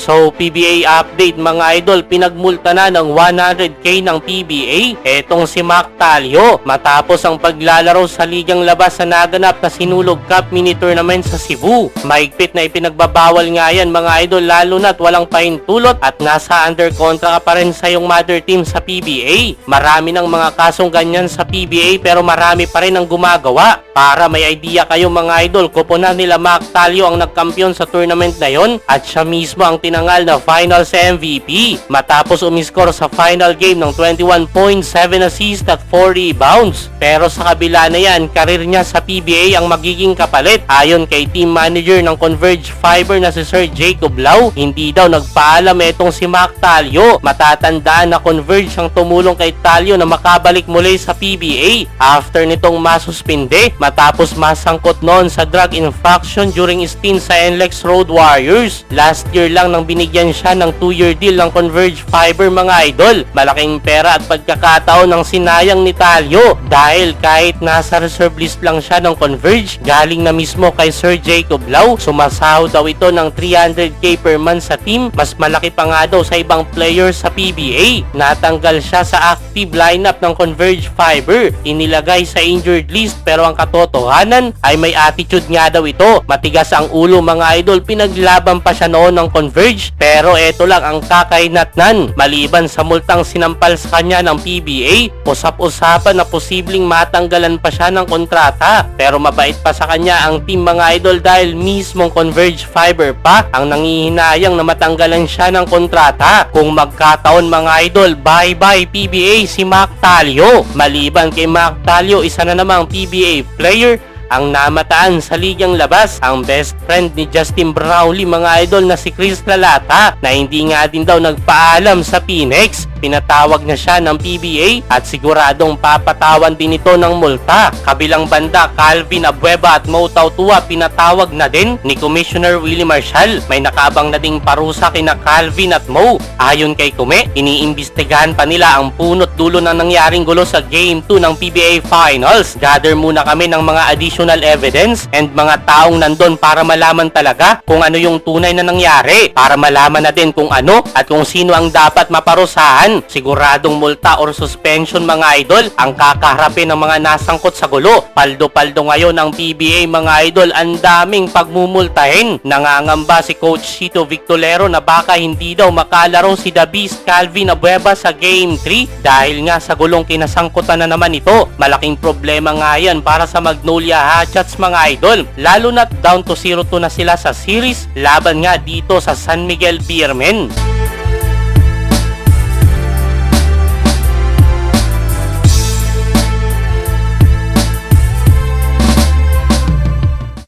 So, PBA update mga idol, pinagmulta na ng 100k ng PBA etong si Mac Talio matapos ang paglalaro sa ligang labas sa naganap na Sinulog Cup mini tournament sa Cebu. Mahigpit na ipinagbabawal nga yan mga idol, lalo na't walang pahintulot at nasa under contract pa rin sa iyong mother team sa PBA. Marami ng mga kasong ganyan sa PBA pero marami pa rin ang gumagawa. Para may idea kayo mga idol, kuponan nila Mac Talio ang nagkampiyon sa tournament na yon at siya mismo ang tinangal na finals MVP matapos umiskor sa final game ng 21.7 assists at 4 rebounds. Pero sa kabila na yan, karir niya sa PBA ang magiging kapalit. Ayon kay team manager ng Converge Fiber na si Sir Jacob Lau, hindi daw nagpaalam etong si Mac Talio. Matatandaan na Converge ang tumulong kay Talio na makabalik muli sa PBA after nitong masuspinde matapos masangkot noon sa drug infraction during stint sa NLEX Road Warriors. Last year lang nang binigyan siya ng 2-year deal ng Converge Fiber mga idol. Malaking pera at pagkakataon ng sinayang ni Talio dahil kahit nasa reserve list lang siya ng Converge, galing na mismo kay Sir Jacob Lau, sumasahod daw ito ng 300k per month sa team. Mas malaki pa nga daw sa ibang players sa PBA. Natanggal siya sa active lineup ng Converge Fiber, inilagay sa injured list, pero ang katotohanan ay may attitude nga daw ito. Matigas ang ulo mga idol, pinaglaban pa siya noon ng Converge, pero eto lang ang kakainatnan. Maliban sa multang sinampal sa kanya ng PBA, usap-usapan na posibleng matanggalan pa siya ng kontrata. Pero mabait pa sa kanya ang team mga idol dahil mismong Converge Fiber pa ang nangihinayang na matanggalan siya ng kontrata. Kung magkataon mga idol, bye-bye PBA si Mac Talio. Maliban kay Mac Talio, isa na namang PBA player ang namataan sa ligang labas, ang best friend ni Justin Brownlee mga idol na si Chris Lalata, na hindi nga din daw nagpaalam sa Phoenix. Pinatawag na siya ng PBA at siguradong papatawan din ito ng multa. Kabilang banda, Calvin Abueva at Mo Tautua pinatawag na din ni Commissioner Willie Marshall. May nakaabang na ding parusa kina Calvin at Mo. Ayon kay Kume, iniimbestigahan pa nila ang punot dulo ng nangyaring gulo sa Game 2 ng PBA Finals. Gather muna kami ng mga additional evidence and mga taong nandun para malaman talaga kung ano yung tunay na nangyari. Para malaman na din kung ano at kung sino ang dapat maparusahan. Siguradong multa or suspension mga idol ang kakaharapin ng mga nasangkot sa gulo. Paldo-paldo ngayon ang PBA mga idol, ang daming pagmumultahin. Nangangamba si Coach Cito Victolero na baka hindi daw makalaro si The Beast Calvin Abueva sa Game 3 dahil nga sa gulong kinasangkutan na naman ito. Malaking problema nga yan para sa Magnolia Hatchets mga idol, lalo na down to 0-2 na sila sa series laban nga dito sa San Miguel Beermen.